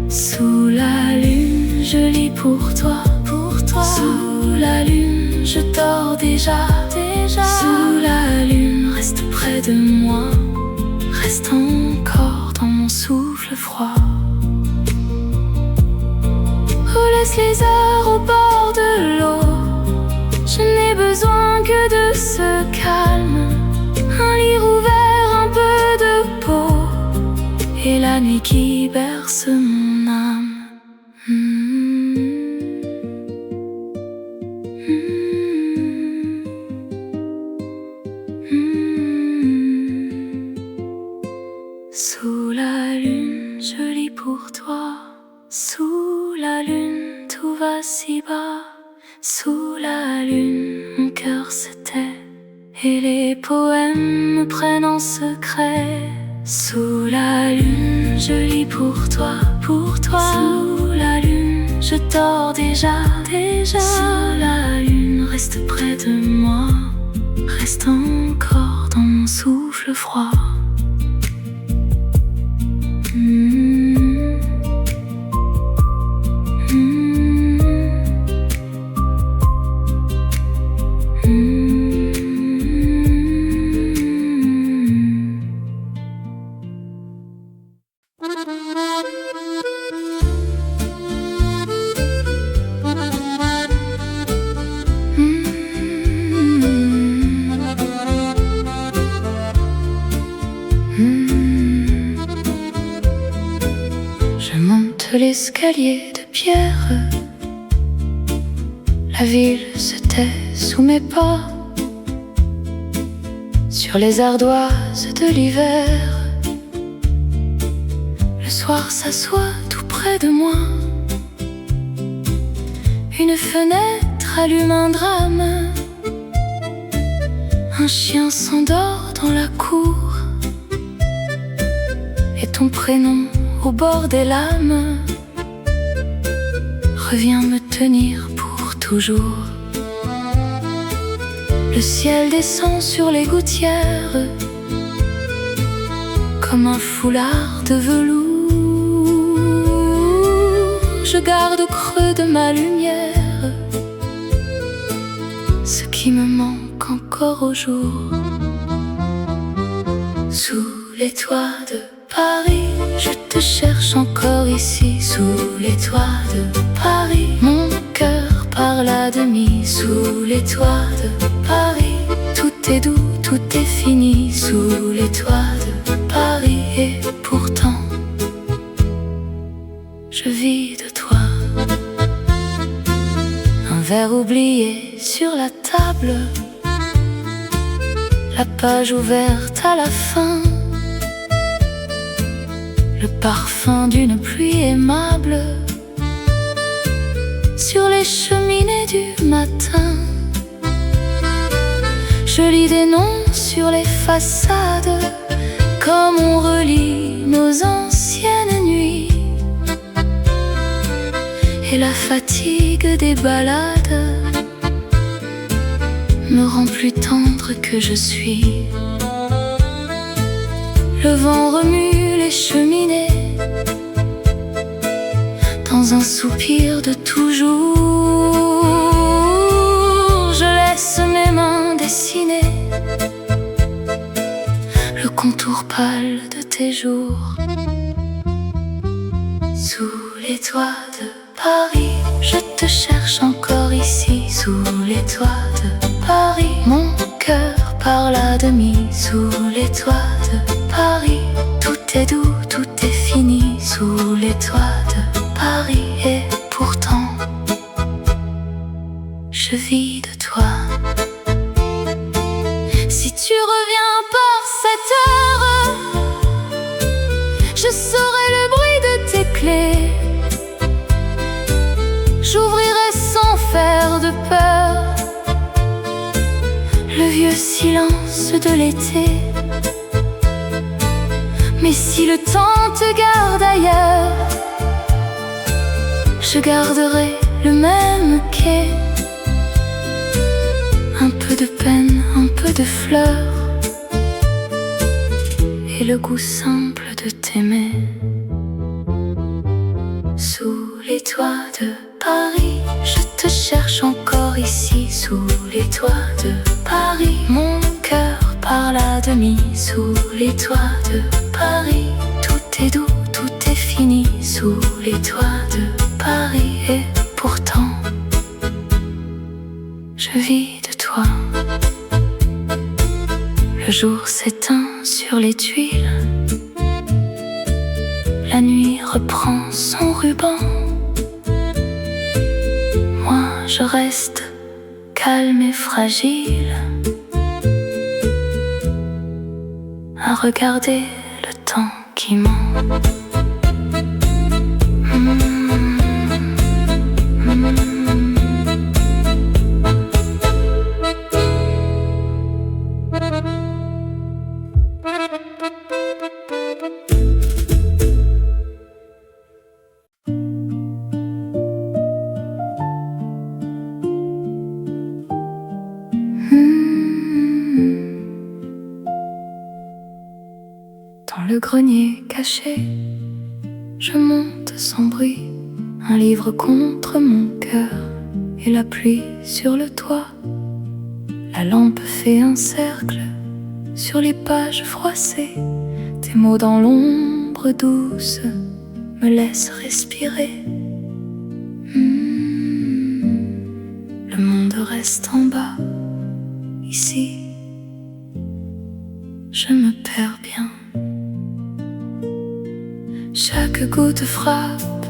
Sous la lune, je lis pour toi, pour toi. Sous la lune, je dors déjà, déjà. Sous la lune, reste près de moi, reste encore dans mon souffle froid. Relaisse les heures au bord de l'eau. Je n'ai besoin que de ce calme, un livre ouvert, un peu de peau, et la nuit qui berce mon âme. Sous la lune, je lis pour toi. Sous la lune, tout va si bas. Sous la lune, mon cœur se tait, et les poèmes me prennent en secret. Sous la lune, je lis pour toi, pour toi. Sous la lune, je dors déjà, déjà. Sous la lune, reste près de moi, reste encore dans mon souffle froid. seul escalier de pierre. La ville se tait sous mes pas, sur les ardoises de l'hiver. Le soir s'assoit tout près de moi, une fenêtre allume un drame. Un chien s'endort dans la cour, et ton prénom au bord des lames revient me tenir pour toujours. Le ciel descend sur les gouttières comme un foulard de velours. Je garde au creux de ma lumière ce qui me manque encore au jour. Sous les toits de Paris, je te cherche encore ici. Sous les toits de Paris, mon cœur parle à demi. Sous les toits de Paris, tout est doux, tout est fini. Sous les toits de Paris, et pourtant je vis de toi. Un verre oublié sur la table, la page ouverte à la fin, le parfum d'une pluie aimable sur les cheminées du matin. Je lis des noms sur les façades comme on relit nos anciennes nuits, et la fatigue des balades me rend plus tendre que je suis. Le vent remue les cheminées dans un soupir de toujours. Je laisse mes mains dessiner le contour pâle de tes jours. Sous les toits de Paris, je te cherche encore ici. Sous les toits de Paris, mon cœur parle à demi. Sous les toits de Paris, tout est doux, tout est fini. Sous les toits de Paris, et pourtant je vis de toi. Si tu reviens par cette heure, je saurai le bruit de tes clés. J'ouvrirai sans faire de peur le vieux silence de l'été. Mais si le temps te garde ailleurs, je garderai le même quai. Un peu de peine, un peu de fleurs, et le goût simple de t'aimer. Sous les toits de Paris, je te cherche encore ici. Sous les toits de Paris, mon cœur parle à demi. Sous les toits de Paris, tout est doux, tout est fini. Sous les toits de Paris, et pourtant je vis de toi. Le jour s'éteint sur les tuiles, la nuit reprend son ruban. Moi je reste calme et fragile à regarder le temps qui ment. Dans le grenier caché, je monte sans bruit, un livre contre mon cœur et la pluie sur le toit. La lampe fait un cercle sur les pages froissées. Tes mots dans l'ombre douce me laissent respirer. Le monde reste en bas, ici je me perds bien. Chaque goutte frappe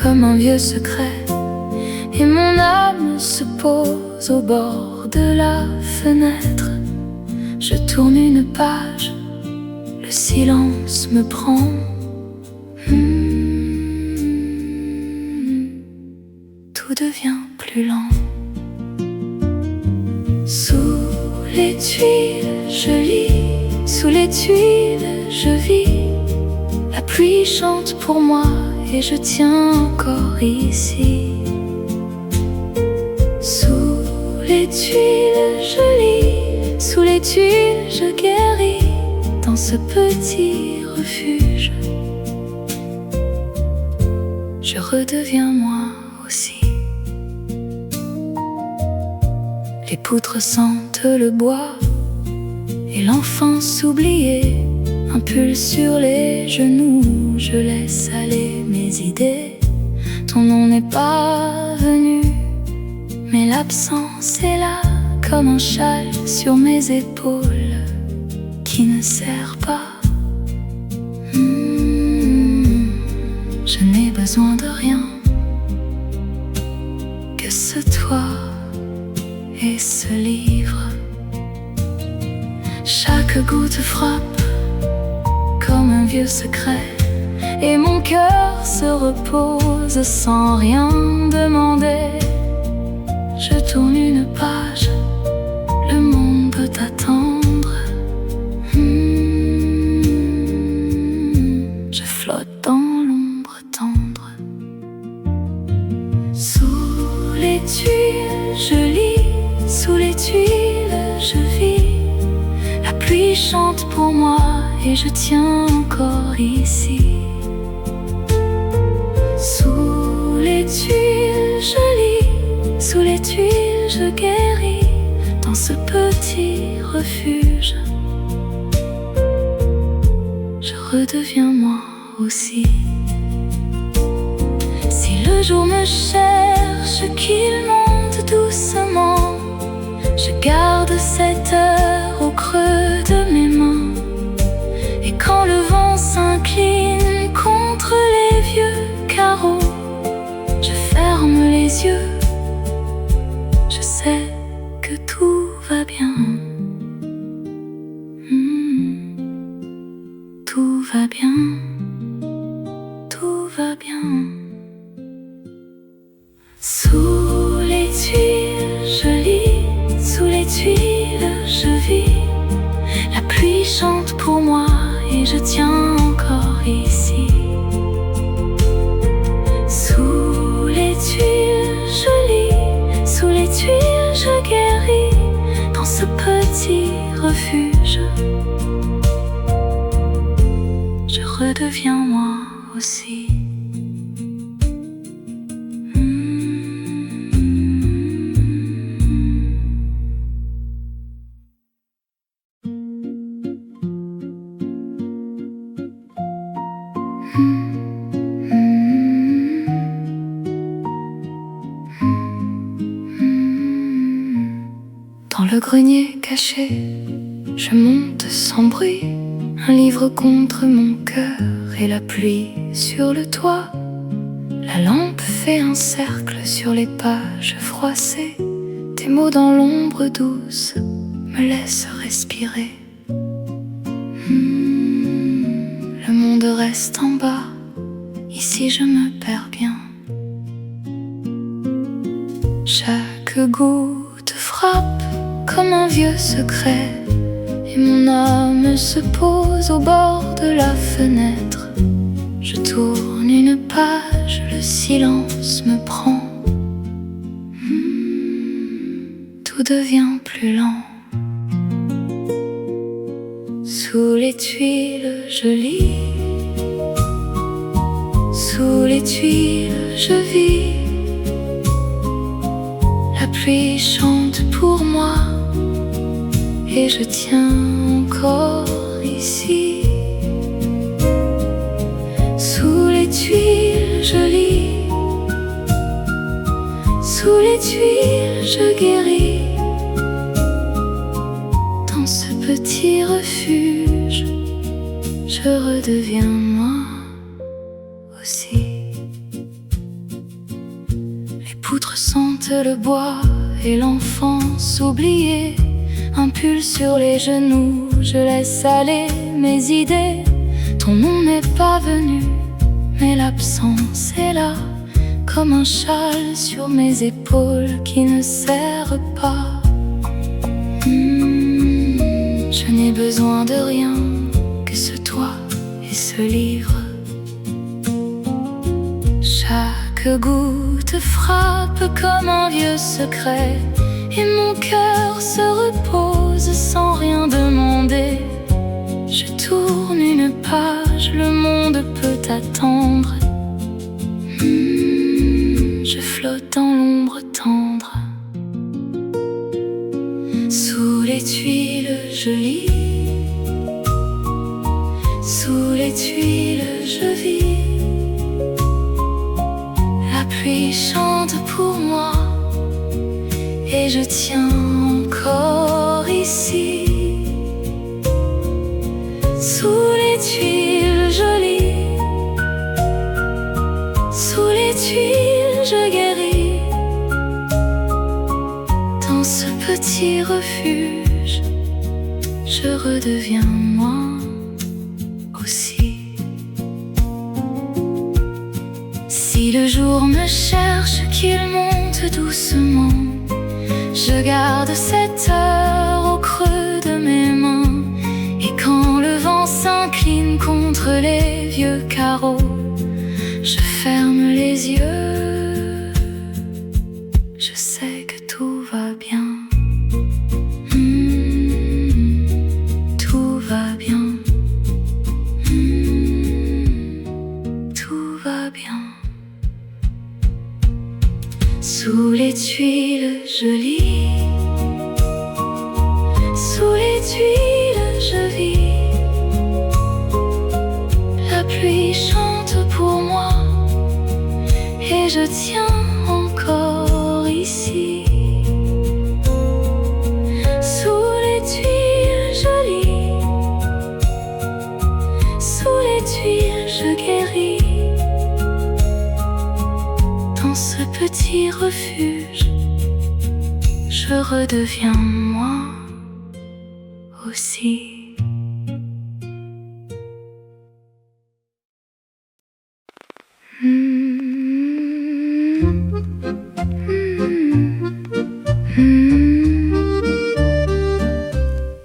comme un vieux secret, et mon âme se pose au bord de la fenêtre. Je tourne une page, le silence me prend. Tout devient plus lent. Sous les tuiles, je lis, sous les tuiles, je vis. La pluie chante pour moi et je tiens encore ici. Sous les tuiles, je lis, sous les tuiles, je guéris. Dans ce petit refuge, je redeviens moi aussi. Les poutres sentent le bois et l'enfance oubliée. Un pull sur les genoux, je laisse aller mes idées. Ton nom n'est pas venu, mais l'absence est là, comme un châle sur mes épaules qui ne sert pas. Je n'ai besoin de rien que ce toit et ce livre. Chaque goutte frappe comme un vieux secret, et mon cœur se repose sans rien demander. Je tourne une page, le monde peut attendre. Je flotte dans l'ombre tendre. Sous les tuiles, je lis, sous les tuiles, je vis. La pluie chante pour moi et je tiens encore ici. Sous les tuiles, je lis, sous les tuiles, je guéris. Dans ce petit refuge, je redeviens moi aussi. Si le jour me cherche, qu'il monte doucement, je garde cette heure au creux de mes mains. Et quand le vent s'incline contre les vieux carreaux, je ferme les yeux. Je sais que tout va bien. Tout va bien. Tout va bien. Sous les tuiles, je lis, sous les tuiles, je vis. La pluie chante pour moi et je tiens encore ici. Sous les tuiles, je lis, sous les tuiles, je guéris. Dans ce petit refuge, je redeviens moi aussi. Dans le grenier caché, je monte sans bruit, un livre contre mon cœur et la pluie sur le toit. La lampe fait un cercle sur les pages froissées. Tes mots dans l'ombre douce me laissent respirer. Le monde reste en bas, ici je me perds bien. Chaque goutte frappe comme un vieux secret, et mon âme se pose au bord de la fenêtre. Je tourne une page, le silence me prend. Tout devient plus lent. Sous les tuiles, je lis. Sous les tuiles, je vis. La pluie chante pour moi et je tiens encore ici. Sous les tuiles, je lis. Sous les tuiles, je guéris. Dans ce petit refuge, je redeviens moi aussi. chante le bois et l'enfance oubliée. Un pull sur les genoux, je laisse aller mes idées. Ton nom n'est pas venu, mais l'absence est là, comme un châle sur mes épaules qui ne serre pas. Je n'ai besoin de rien que ce toit et ce livre. Chaque goutte frappe comme un vieux secret, et mon cœur se repose sans rien demander. Je tourne une page, le monde peut attendre. Je flotte dans l'ombre tendre. Sous les tuiles je lis, sous les tuiles je vis. La pluie chante pour moi et je tiens encore ici. Sous les tuiles je lis, sous les tuiles je guéris. Dans ce petit refuge, je redeviens moi aussi. Si le jour me cherche, qu'il monte doucement, je garde cette heure au creux de mes mains. Et quand le vent s'incline contre les vieux carreaux, je ferme les yeux. Je sais que tout va bien. Tout va bien. Tout va bien. Sous les tuiles je lis, sous les tuiles je vis. La pluie chante pour moi et je tiens encore ici. Sous les tuiles je lis, sous les tuiles je guéris. Dans ce petit refuge, je redeviens moi aussi.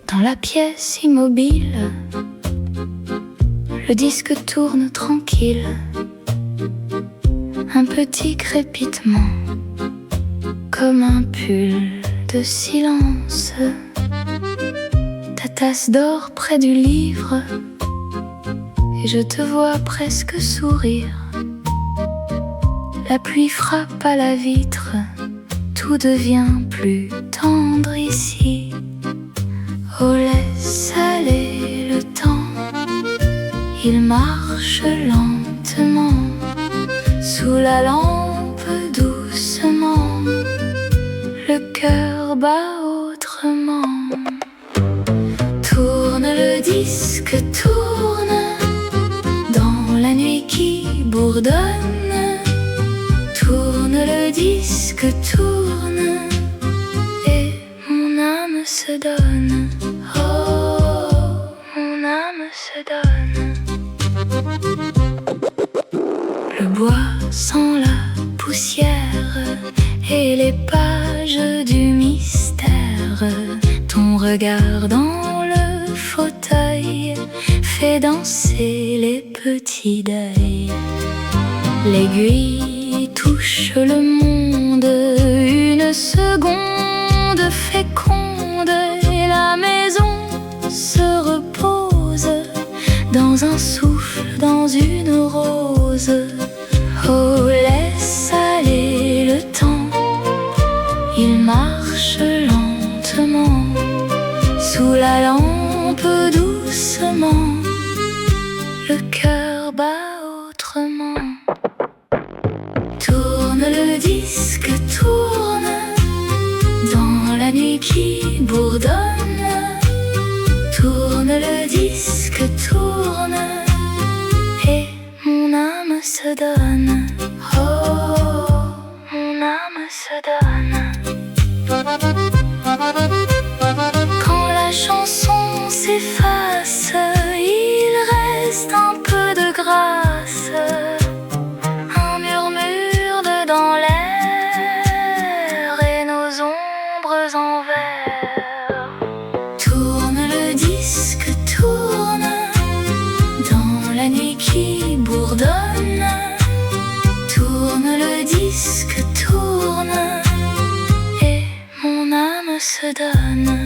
Dans la pièce immobile, le disque tourne tranquille. Un petit crépitement, comme un pull de silence. Ta tasse d'or près du livre, et je te vois presque sourire. La pluie frappe à la vitre, tout devient plus tendre ici. Oh, laisse aller le temps, il marche lentement. Sous la lampe doucement, le cœur bat autrement. Tourne le disque, tourne dans la nuit qui bourdonne. Tourne le disque, tourne et mon âme se donne. Oh, mon âme se donne. Le bois sent la poussière et les pages du mystère. Ton regard dans le fauteuil fait danser les petits deuils. L'aiguille touche le monde, une seconde féconde, et la maison se repose dans un souffle, dans une rose. Oh, laisse aller le temps, il marche lentement. Sous la lampe doucement, le cœur bat autrement. Tourne le disque, tourne dans la nuit qui bourdonne. Tourne le disque, tourne et mon âme se donne. Oh, mon âme se donne. disque tourne dans la nuit qui bourdonne. Tourne, le disque tourne et mon âme se donne.